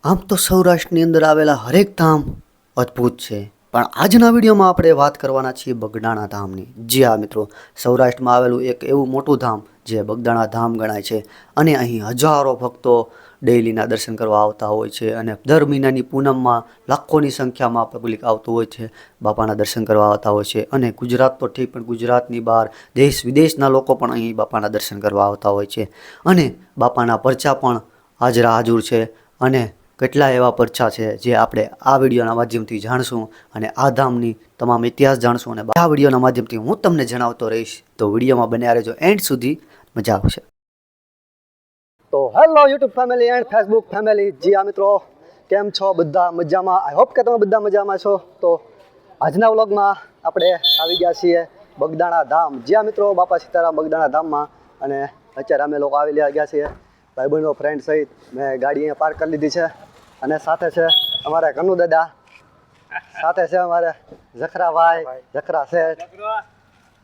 આમ તો સૌરાષ્ટ્રની અંદર આવેલા હરેક ધામ અદ્ભુત છે, પણ આજના વિડીયોમાં આપણે વાત કરવાના છીએ બગદાણા ધામની. જી હા મિત્રો, સૌરાષ્ટ્રમાં આવેલું એક એવું મોટું ધામ જે બગદાણા ધામ ગણાય છે અને અહીં હજારો ભક્તો ડેઈલીના દર્શન કરવા આવતા હોય છે અને દર મહિનાની પૂનમમાં લાખોની સંખ્યામાં પબ્લિક આવતું હોય છે, બાપાના દર્શન કરવા આવતા હોય છે. અને ગુજરાત તો ઠીક, પણ ગુજરાતની બહાર દેશ વિદેશના લોકો પણ અહીં બાપાના દર્શન કરવા આવતા હોય છે અને બાપાના પરચા પણ હાજરા હાજર છે અને કેટલા એવા પરચા છે જે આપણે આ વિડીયોના માધ્યમથી જાણશું અને આ ધામની તમામ ઇતિહાસ જાણશું અને આ વિડીયોના માધ્યમથી હું તમને જણાવતો રહીશ. તો વિડીયોમાં બન્યા રહેજો એન્ડ સુધી, મજા આવશે. તો hello YouTube family and Facebook family. જી આ મિત્રો, કેમ છો બધા? મજામાં? આઈ હોપ કે તમે બધા મજામાં છો. તો આજના વ્લોગમાં આપણે આવી ગયા છીએ બગદાણા ધામ. જ્યાં મિત્રો બાપા સીતારામ બગદાણા ધામમાં, અને અત્યારે અમે લોકો આવી ગયા છીએ ભાઈબંધો ફ્રેન્ડ સહિત. મેં ગાડી અહીંયા પાર્ક કરી લીધી છે અને સાથે છે અમારે કનુ દાદા, સાથે છે અમારે જખરાભાઈ, જખરા શેઠ,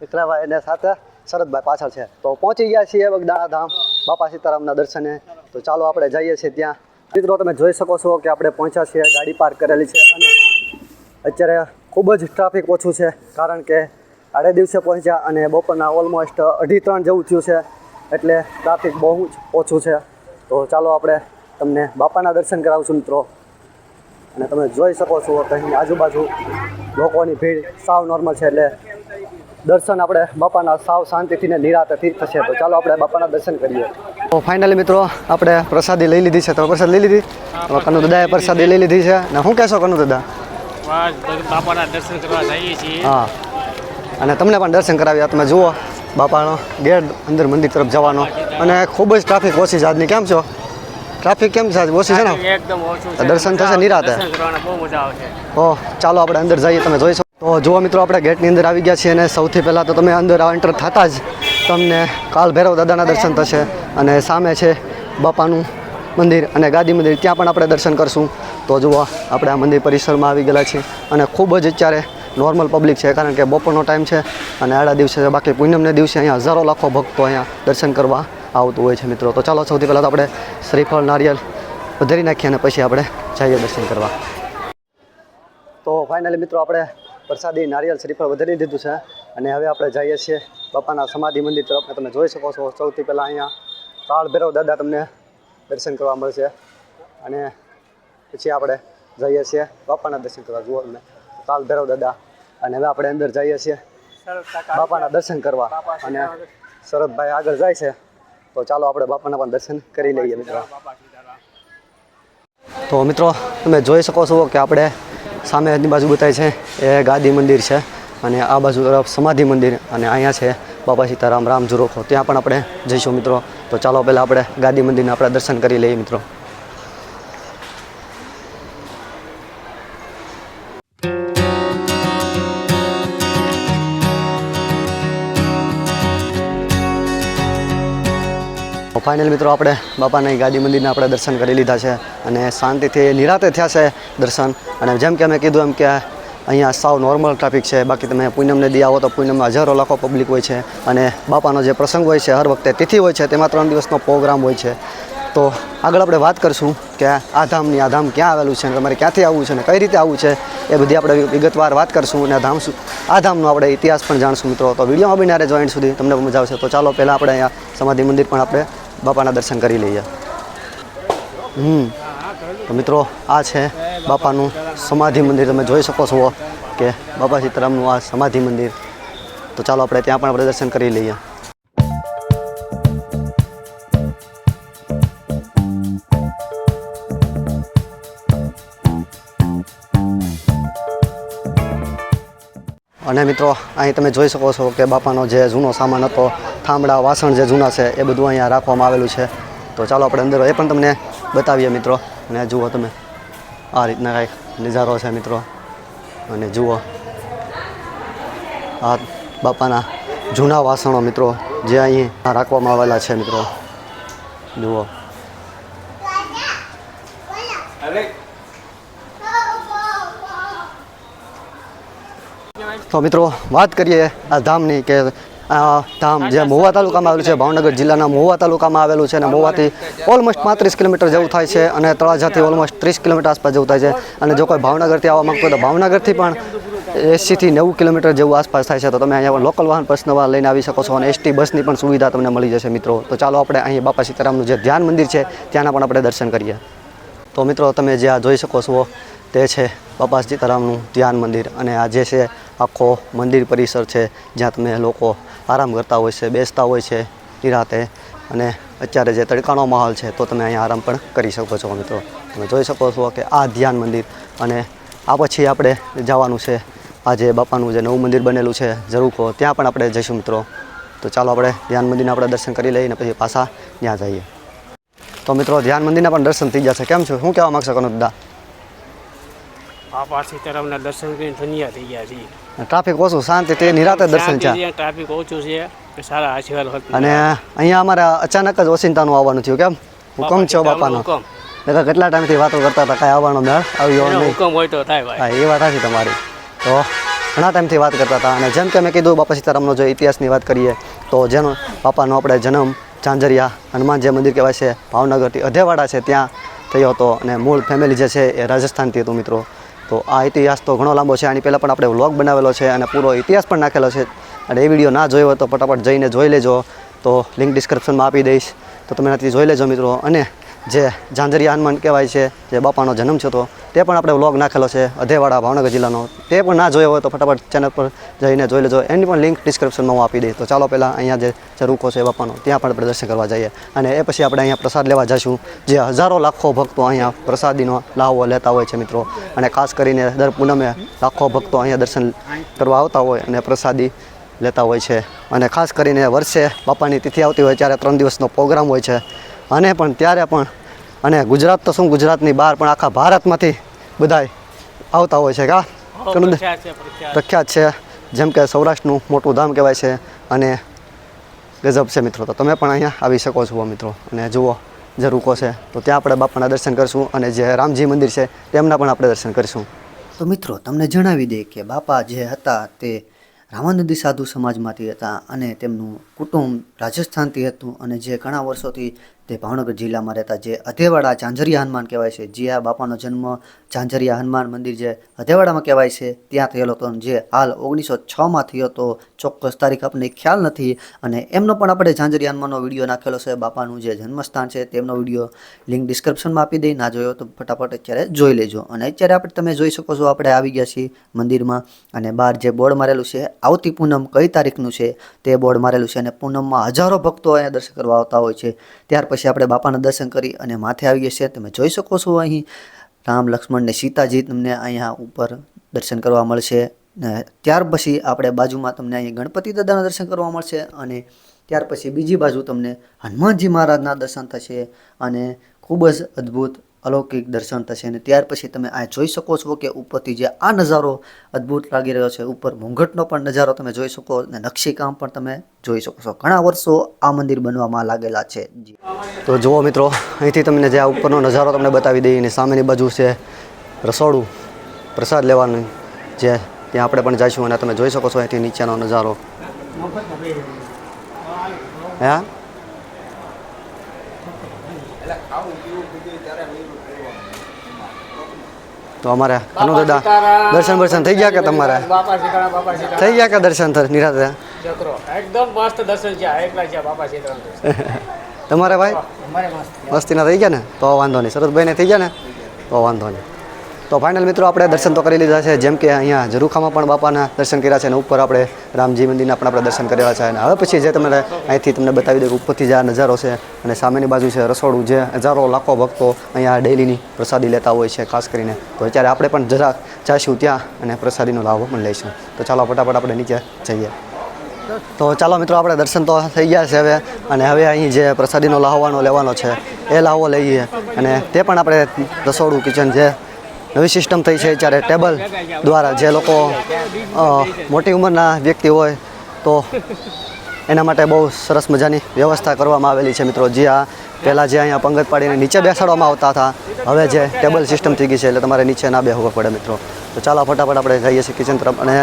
જખરાભાઈ અને સાથે શરદભાઈ પાછળ છે. તો પહોંચી ગયા છીએ બગદાણા ધામ બાપા સીતારામના દર્શને. તો ચાલો આપણે જઈએ છીએ ત્યાં. મિત્રો તમે જોઈ શકો છો કે આપણે પહોંચ્યા છીએ, ગાડી પાર્ક કરેલી છે અને અત્યારે ખૂબ જ ટ્રાફિક ઓછું છે, કારણ કે આડે દિવસે પહોંચ્યા અને બપોરના ઓલમોસ્ટ 2:30 જેવું થયું છે, એટલે ટ્રાફિક બહુ જ ઓછું છે. તો ચાલો આપણે તમને બાપાના દર્શન કરાવશું મિત્રો. અને તમે જોઈ શકો છો કે અહીં આજુબાજુ લોકોની ભીડ સાવ નોર્મલ છે, એટલે દર્શન આપણે બાપાના સાવ શાંતિથી ને નિરાંતથી થશે. તો ચાલો આપણે બાપાના દર્શન કરીએ. તો ફાઇનલી મિત્રો આપણે પ્રસાદી લઈ લીધી છે. તમે પ્રસાદ લઈ લીધી? કનુ દાદાએ પ્રસાદી લઈ લીધી છે. ને શું કહેશો કનુ દાદા? બાપાના દર્શન કરવા જઈએ છીએ. હા, અને તમને પણ દર્શન કરાવ્યા. તમે જુઓ બાપાનો ગેટ અંદર મંદિર તરફ જવાનો, અને ખૂબ જ ટ્રાફિક ઓછી છે આજની. કેમ છો? ટ્રાફિક કેમ છે? ઓછી છે ને? એકદમ ઓછું છે. દર્શન થશે નિરાંતે. દર્શન કરવાના બહુ મજા આવશે. ઓહ, ચાલો આપણે અંદર જઈએ. તમે જોઈ શકો. તો જુઓ મિત્રો, આપણે ગેટની અંદર આવી ગયા છીએ અને સૌથી પહેલાં તો તમે અંદર એન્ટર થતાં જ તમને કાલ ભૈરવ દાદાના દર્શન થશે, અને સામે છે બાપાનું મંદિર અને ગાદી મંદિર, ત્યાં પણ આપણે દર્શન કરશું. તો જુઓ આપણે આ મંદિર પરિસરમાં આવી ગયેલા છીએ અને ખૂબ જ અત્યારે નોર્મલ પબ્લિક છે, કારણ કે બપોરનો ટાઈમ છે અને આડા દિવસે છે. બાકી પૂનમને દિવસે અહીંયા હજારો લાખો ભક્તો અહીંયા દર્શન કરવા આવતું હોય છે મિત્રો. તો ચાલો સૌથી પહેલાં તો આપણે શ્રીફળ નારિયેલ વધારી નાખીએ અને પછી આપણે જઈએ દર્શન કરવા. તો ફાઇનલી મિત્રો આપણે પ્રસાદી નારિયેલ શ્રીફળ વધારી દીધું છે અને હવે આપણે જઈએ છીએ બાપાના સમાધિ મંદિર તરફ. તમે જોઈ શકો છો સૌથી પહેલાં અહીંયા કાળ ભૈરવ દાદા તમને દર્શન કરવા મળશે, અને પછી આપણે જઈએ છીએ બાપાના દર્શન કરવા. જુઓ તમે કાળ ભૈરવ દાદા, અને હવે આપણે અંદર જઈએ છીએ બાપાના દર્શન કરવા, અને શરદભાઈ આગળ જાય છે. તો ચાલો આપણે બાપાના પણ દર્શન કરી લઈએ મિત્રો. તો મિત્રો તમે જોઈ શકો છો કે આપણે સામેની બાજુ બતાય છે એ ગાદી મંદિર છે, અને આ બાજુ તરફ સમાધિ મંદિર, અને અહીંયા છે બાપા સીતારામ રામ ઝુરોખો. ત્યાં પણ આપણે જઈશું મિત્રો. તો ચાલો પહેલાં આપણે ગાદી મંદિરના આપણે દર્શન કરી લઈએ મિત્રો. ફાઇનલ મિત્રો આપણે બાપાના ગાદી મંદિરના આપણે દર્શન કરી લીધા છે અને શાંતિથી નિરાંતે થયા છે દર્શન. અને જેમ કે અમે કીધું એમ કે અહીંયા સાવ નોર્મલ ટ્રાફિક છે. બાકી તમે પૂનમને દી આવો તો પૂનમમાં હજારો લાખો પબ્લિક હોય છે, અને બાપાનો જે પ્રસંગ હોય છે હર વખતે તિથિ હોય છે, તેમાં 3 દિવસનો પ્રોગ્રામ હોય છે. તો આગળ આપણે વાત કરશું કે આ ધામ ક્યાં આવેલું છે અને તમારે ક્યાંથી આવવું છે અને કઈ રીતે આવવું છે, એ બધી આપણે વિગતવાર વાત કરશું. અને આ ધામનો આપણે ઇતિહાસ પણ જાણશું મિત્રો. તો વિડીયોમાં બન્યા રહેજો એન્ડ સુધી, તમને મજા આવશે. તો ચાલો પહેલાં આપણે અહીંયા સમાધિ મંદિર પણ આપણે બાપાના દર્શન કરી લઈએ. તો મિત્રો આ છે બાપાનું સમાધિ મંદિર. તમે જોઈ શકો છો કે બાપા સીતારામનું આ સમાધિ મંદિર. તો ચાલો આપણે ત્યાં પણ આપણે દર્શન કરી લઈએ. અને મિત્રો અહીં તમે જોઈ શકો છો કે બાપાનો જે જૂનો સામાન હતો, થાંભલા વાસણ જે જૂના છે, એ બધું અહીંયા રાખવામાં આવેલું છે. તો ચાલો આપણે અંદર એ પણ તમને બતાવીએ મિત્રો. અને જુઓ તમે આ રીતના કાંઈક નજારો છે મિત્રો. અને જુઓ આ બાપાના જૂના વાસણો મિત્રો જે અહીં રાખવામાં આવેલા છે મિત્રો. જુઓ તો મિત્રો વાત કરીએ આ ધામની કે ધામ જે મહુવા તાલુકામાં આવેલું છે, ભાવનગર જિલ્લાના મહુવા તાલુકામાં આવેલું છે અને મહુવાથી ઓલમોસ્ટ 35 કિલોમીટર જેવું થાય છે અને તળાજાથી ઓલમોસ્ટ 30 કિલોમીટર આસપાસ જેવું થાય છે. અને જો કોઈ ભાવનગરથી આવવા માંગતો હોય તો ભાવનગરથી પણ 80 થી 90 કિલોમીટર જેવું આસપાસ થાય છે. તો તમે અહીંયા લોકલ વાહન પર્સનલ વાહન લઈને આવી શકો છો અને એસટી બસની પણ સુવિધા તમને મળી જશે મિત્રો. તો ચાલો આપણે અહીં બાપા સીતારામનું જે ધ્યાન મંદિર છે ત્યાંના પણ આપણે દર્શન કરીએ. તો મિત્રો તમે જે આ જોઈ શકો છો તે છે બાપા સીતારામનું ધ્યાન મંદિર અને આ જે છે આખો મંદિર પરિસર છે જ્યાં તમે લોકો આરામ કરતા હોય છે, બેસતા હોય છે નિરાતે. અને અત્યારે જે તડકાનો માહોલ છે તો તમે અહીંયા આરામ પણ કરી શકો છો મિત્રો. તમે જોઈ શકો છો કે આ ધ્યાન મંદિર અને આ પછી આપણે જવાનું છે આ જે બાપાનું જે નવું મંદિર બનેલું છે ઝરૂખો, ત્યાં પણ આપણે જઈશું મિત્રો. તો ચાલો આપણે ધ્યાન મંદિરના આપણે દર્શન કરી લઈએ પછી પાછા ત્યાં જઈએ. તો મિત્રો ધ્યાન મંદિરના પણ દર્શન થઈ જશે. કેમ છો, શું કહેવા માગશો કનુદા? બાપા સીતારામના દર્શન કરીને ધન્ય થઈ ગયા છીએ. ટ્રાફિક ઓછું, શાંતિ તે નિરાતે દર્શન છે. ટ્રાફિક ઓછું છે, સારા આશીર્વાદ. અને અહીંયા અમારે અચાનક જ ઓચિંતાનું આવવાનું થયું. કેમ હુકમ છો બાપાનો? કેટલા ટાઈમથી વાતો કરતા હતા, કાંઈ આવવાનો મેળ આવ્યો નહીં. હુકમ હોય તો થાય ભાઈ. હા, એ વાત સાચી તમારી. તો ઘણા ટાઈમથી વાત કરતા હતા અને જેમ કે મેં કીધું બાપા સીતારામનો જો ઇતિહાસની વાત કરીએ તો જેનો બાપાનો આપણે જન્મ ઝાંઝરિયા હનુમાન જે મંદિર કહેવાય છે ભાવનગરથી અધેવાડા છે ત્યાં થયો હતો અને મૂળ ફેમિલી જે છે એ રાજસ્થાનથી હતું મિત્રો. તો આ ઇતિહાસ તો ઘણો લાંબો છે. આની પહેલાં પણ આપણે વ્લોગ બનાવેલો છે અને પૂરો ઇતિહાસ પણ નાખેલો છે. અને એ વિડીયો ના જોયો હોય તો ફટાફટ જઈને જોઈ લેજો. તો લિંક ડિસ્ક્રિપ્શનમાં આપી દઈશ, તો તમે એનાથી જોઈ લેજો મિત્રો. અને જે ઝાંઝરિયા હનુમાન કહેવાય છે જે બાપાનો જન્મ છે તો તે પણ આપણે વ્લોગ નાખેલો છે અધેવાડા ભાવનગર જિલ્લાનો. તે પણ ના જોયો હોય તો ફટાફટ ચેનલ પર જઈને જોઈ લેજો. એની પણ લિંક ડિસ્ક્રિપ્શનમાં હું આપી દઈશ. તો ચાલો પહેલાં અહીંયા જે ઝરૂખો છે બાપાનો ત્યાં પણ આપણે દર્શન કરવા જઈએ અને એ પછી આપણે અહીંયા પ્રસાદ લેવા જઈશું. જે હજારો લાખો ભક્તો અહીંયા પ્રસાદીનો લાહવો લેતા હોય છે મિત્રો. અને ખાસ કરીને દર પૂનમે લાખો ભક્તો અહીંયા દર્શન કરવા આવતા હોય અને પ્રસાદી લેતા હોય છે. અને ખાસ કરીને વર્ષે બાપાની તિથિ આવતી હોય ત્યારે 3 દિવસનો પ્રોગ્રામ હોય છે. અને પણ ત્યારે પણ અને ગુજરાત તો શું ગુજરાતની બહાર પણ આખા ભારતમાંથી બધાય આવતા હોય છે. પ્રખ્યાત છે. જેમ કે સૌરાષ્ટ્રનું મોટું ધામ કહેવાય છે અને ગજબ છે મિત્રો. તો તમે પણ અહીંયા આવી શકો છો મિત્રો. અને જુઓ ઝરૂખો છે તો ત્યાં આપણે બાપાના દર્શન કરીશું અને જે રામજી મંદિર છે તેમના પણ આપણે દર્શન કરીશું. તો મિત્રો તમને જણાવી દઈએ કે બાપા જે હતા તે રામાનંદી સાધુ સમાજમાંથી હતા અને તેમનું કુટુંબ રાજસ્થાનથી હતું અને જે ઘણા વર્ષોથી તે ભાવનગર જિલ્લામાં રહેતા જે અધેવાડા ઝાંઝરિયા હનુમાન કહેવાય છે. જે આ બાપાનો જન્મ ઝાંઝરિયા હનુમાન મંદિર જે અધેવાડામાં કહેવાય છે ત્યાં થયેલો હતો. જે હાલ 1906માં થયો હતો. ચોક્કસ તારીખ આપણને ખ્યાલ નથી. અને એમનો પણ આપણે ઝાંઝરિયા હનુમાનનો વિડીયો નાખેલો છે. બાપાનું જે જન્મસ્થાન છે તેમનો વિડીયો લિંક ડિસ્ક્રિપ્શનમાં આપી દઈ. ના જોયો તો ફટાફટ અત્યારે જોઈ લેજો. અને અત્યારે આપણે તમે જોઈ શકો છો આપણે આવી ગયા છીએ મંદિરમાં અને બહાર જે બોર્ડ મારેલું છે આવતી પૂનમ કઈ તારીખનું છે તે બોર્ડ મારેલું છે. અને પૂનમમાં હજારો ભક્તો અહીંયા દર્શન કરવા આવતા હોય છે. ત્યાર પછી આપણે બાપાના દર્શન કરી અને માથે આવી ગયા છે. તમે જોઈ શકો છો અહીં રામ લક્ષ્મણ ને સીતાજી તમને અહીંયા ઉપર દર્શન કરવા મળશે. ત્યાર પછી આપણે બાજુમાં તમને અહીં ગણપતિ દાદાના દર્શન કરવા મળશે અને ત્યાર પછી બીજી બાજુ તમને હનુમાનજી મહારાજના દર્શન થશે અને ખૂબ જ અદ્ભુત અલૌકિક દર્શન થશે. અને ત્યાર પછી તમે આ જોઈ શકો છો કે ઉપરથી જે આ નજારો અદ્ભુત લાગી રહ્યો છે. ઉપર ઘૂંઘટનો પણ નજારો તમે જોઈ શકો અને નકશીકામ પણ તમે જોઈ શકો છો. ઘણા વર્ષો આ મંદિર બનવામાં લાગેલા છે. તો જુઓ મિત્રો અહીંથી તમને જે આ ઉપરનો નજારો તમને બતાવી દઈએ અને સામેની બાજુ છે રસોડું પ્રસાદ લેવાનું જે ત્યાં આપણે પણ જઈશું અને તમે જોઈ શકો છો અહીંથી નીચેનો નજારો. હા તો અમારે કનુ દાદા દર્શન થઈ ગયા કે તમારે થઈ ગયા કે દર્શન નિરાતે? એકદમ મસ્ત દર્શન છે. એકલા છે બાપા સીતારામ. તમારે ભાઈ મસ્તીના થઈ ગયા ને? તો વાંધો નહીં. શરદભાઈને થઈ ગયા ને? તો વાંધો નહીં. તો ફાઇનલ મિત્રો આપણે દર્શન તો કરી લીધા છે. જેમ કે અહીંયા ઝરૂખામાં પણ બાપાના દર્શન કર્યા છે અને ઉપર આપણે રામજી મંદિરના પણ આપણે દર્શન કરેલા છે. અને હવે પછી જે તમને અહીંથી તમને બતાવી દઉં ઉપરથી જે આ નજારો છે અને સામેની બાજુ છે રસોડું જે હજારો લાખો ભક્તો અહીંયા ડેલીની પ્રસાદી લેતા હોય છે ખાસ કરીને. તો અત્યારે આપણે પણ જરાક જઈશું ત્યાં અને પ્રસાદીનો લાભ પણ લઈશું. તો ચાલો ફટાફટ આપણે નીચે જઈએ. તો ચાલો મિત્રો આપણે દર્શન તો થઈ ગયા છે હવે અને હવે અહીં જે પ્રસાદીનો લાહવાનો લેવાનો છે એ લાહવો લઈએ અને તે પણ આપણે રસોડું કિચન જે નવી સિસ્ટમ થઈ છે ત્યારે ટેબલ દ્વારા જે લોકો મોટી ઉંમરના વ્યક્તિ હોય તો એના માટે બહુ સરસ મજાની વ્યવસ્થા કરવામાં આવેલી છે મિત્રો. જે આ પહેલાં જે અહીંયા પંગત પાડીને નીચે બેસાડવામાં આવતા હતા, હવે જે ટેબલ સિસ્ટમ થઈ ગઈ છે એટલે તમારે નીચે ના બેસવું પડે મિત્રો. તો ચાલો ફટાફટ આપણે જઈએ છીએ કિચન તરફ. અને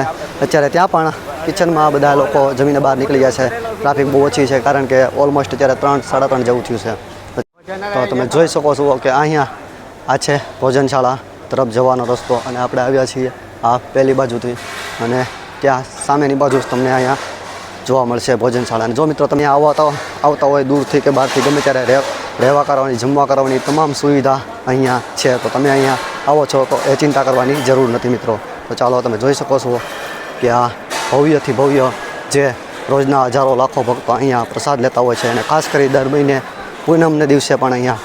અત્યારે ત્યાં પણ કિચનમાં બધા લોકો જમીને બહાર નીકળી ગયા છે. ટ્રાફિક બહુ ઓછી છે કારણ કે ઓલમોસ્ટ અત્યારે 3-3:30 જેવું થયું છે. તો તમે જોઈ શકો છો કે અહીંયા આ છે ભોજનશાળા તરફ જવાનો રસ્તો અને આપણે આવ્યા છીએ આ પહેલી બાજુથી અને ત્યાં સામેની બાજુ જ તમને અહીંયા જોવા મળશે ભોજનશાળા. અને જો મિત્રો તમે આવતા હોય દૂરથી કે બહારથી ગમે ત્યારે રહેવા કરવાની જમવા કરવાની તમામ સુવિધા અહીંયા છે. તો તમે અહીંયા આવો છો તો એ ચિંતા કરવાની જરૂર નથી મિત્રો. તો ચાલો તમે જોઈ શકો છો કે આ ભવ્યથી ભવ્ય જે રોજના હજારો લાખો ભક્તો અહીંયા પ્રસાદ લેતા હોય છે અને ખાસ કરી દર મહિને પૂનમને દિવસે પણ અહીંયા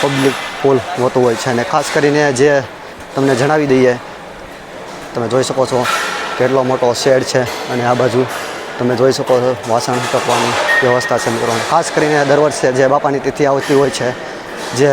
પબ્લિક ફૂલ હોતું હોય છે. અને ખાસ કરીને જે તમને જણાવી દઈએ, તમે જોઈ શકો છો કેટલો મોટો શેડ છે અને આ બાજુ તમે જોઈ શકો છો વાસણ ટકવાની વ્યવસ્થા છે મિત્રો. ખાસ કરીને દર વર્ષે જે બાપાની તિથિ આવતી હોય છે, જે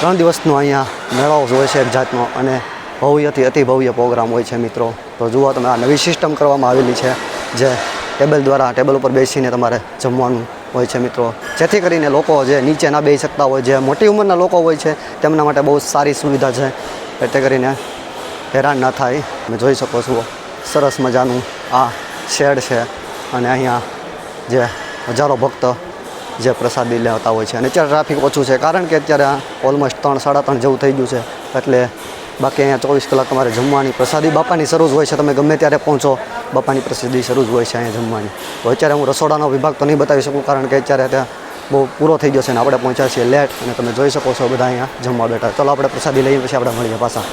3 દિવસનો અહીંયા મેળો હોય છે એક જાતનો અને ભવ્યથી અતિ ભવ્ય પ્રોગ્રામ હોય છે મિત્રો. તો જુઓ તમે આ નવી સિસ્ટમ કરવામાં આવેલી છે જે ટેબલ ઉપર બેસીને તમારે જમવાનું હોય છે મિત્રો. જેથી કરીને લોકો જે નીચે ના બેસી શકતા હોય, જે મોટી ઉંમરના લોકો હોય છે તેમના માટે બહુ સારી સુવિધા છે. એટલે કરીને હેરાન ના થાય. તમે જોઈ શકો છો સરસ મજાનું આ શેડ છે અને અહીંયા જે હજારો ભક્ત જે પ્રસાદી લેતા હોય છે. અને અત્યારે ટ્રાફિક ઓછું છે કારણ કે અત્યારે ઓલમોસ્ટ 3-3:30 જેવું થઈ ગયું છે. એટલે બાકી અહીંયા 24 કલાક તમારે જમવાની પ્રસાદી બાપાની શરૂ જ હોય છે. તમે ગમે ત્યારે પહોંચો, બાપાની પ્રસાદી શરૂ જ હોય છે અહીંયા જમવાની. તો અત્યારે હું રસોડાનો વિભાગ તો નહીં બતાવી શકું કારણ કે અત્યારે ત્યાં બહુ પૂરો થઈ ગયો છે અને આપણે પહોંચ્યા છીએ લેટ. અને તમે જોઈ શકો છો બધા અહીંયા જમવા બેઠા. ચલો આપણે પ્રસાદી લઈએ પછી આપણે મળીએ પાછા.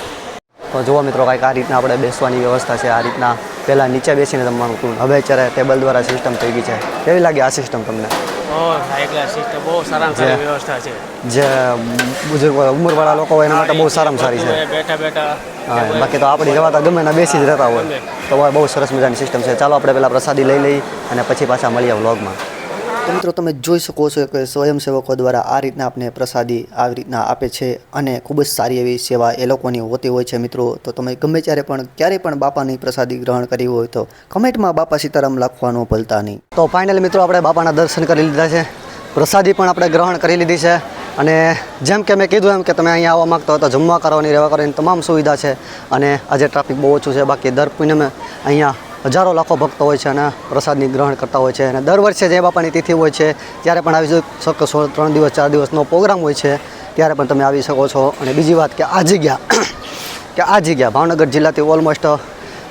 તો જુઓ મિત્રો કાંઈક આ રીતના આપણે બેસવાની વ્યવસ્થા છે. આ રીતના પહેલાં નીચે બેસીને જમવાનું હતું, હવે અત્યારે ટેબલ દ્વારા સિસ્ટમ થઈ ગઈ છે. કેવી લાગી આ સિસ્ટમ તમને? બહુ સારામાં સારી વ્યવસ્થા છે. જે બુઝુર્ગ ઉંમરવાળા લોકો હોય એના માટે બહુ સારામાં સારી છે. બેઠા હા, બાકી તો આપણી જવાતા ગમે ના બેસી જ રહેતા હોય. તો બહુ સરસ મજાની સિસ્ટમ છે. ચાલો આપણે પહેલાં પ્રસાદી લઈ લઈ અને પછી પાછા મળીએ વ્લોગમાં. તો મિત્રો તમે જોઈ શકો છો કે સ્વયંસેવકો દ્વારા આ રીતના આપણે પ્રસાદી આવી રીતના આપે છે અને ખૂબ જ સારી એવી સેવા એ લોકોની હોતી હોય છે મિત્રો. તો તમે ગમે ત્યારે પણ ક્યારેય પણ બાપાની પ્રસાદી ગ્રહણ કરી હોય તો કમેન્ટમાં બાપા સીતારામ લખવાનું ભૂલતા નહીં. તો ફાઇનલી મિત્રો આપણે બાપાના દર્શન કરી લીધા છે, પ્રસાદી પણ આપણે ગ્રહણ કરી લીધી છે. અને જેમ કે મેં કીધું એમ કે તમે અહીંયા આવવા માગતા હો તો જમવા કરવાની રહેવા કરવાની તમામ સુવિધા છે. અને આજે ટ્રાફિક બહુ ઓછું છે. બાકી દર પૂનમે અહીંયા હજારો લાખો ભક્તો હોય છે અને પ્રસાદની ગ્રહણ કરતા હોય છે. અને દર વર્ષે જે બાપાની તિથિ હોય છે ત્યારે પણ આવી શકો છો. 3 દિવસ 4 દિવસનો પ્રોગ્રામ હોય છે ત્યારે પણ તમે આવી શકો છો. અને બીજી વાત કે આ જગ્યા ભાવનગર જિલ્લાથી ઓલમોસ્ટ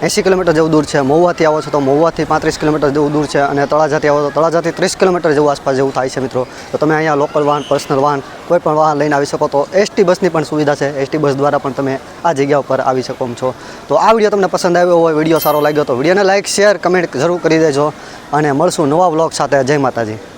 80 કિલોમીટર જેવું દૂર છે. મહુવાથી આવો છો તો મહુવાથી 35 કિલોમીટર જેવું દૂર છે. અને તળાજાથી આવો તો તળાજાથી 30 કિલોમીટર જેવું આસપાસ જેવું થાય છે મિત્રો. તો તમે અહીંયા લોકલ વાહન, પર્સનલ વાહન, કોઈ પણ વાહન લઈને આવી શકો. તો એસટી બસની પણ સુવિધા છે. એસટી બસ દ્વારા પણ તમે આ જગ્યા ઉપર આવી શકો છો. તો આ વિડીયો તમને પસંદ આવ્યો હોય, વિડીયો સારો લાગ્યો તો વિડીયોને લાઇક, શેર, કમેન્ટ જરૂર કરી દેજો. અને મળશું નવા વ્લોગ સાથે. જય માતાજી.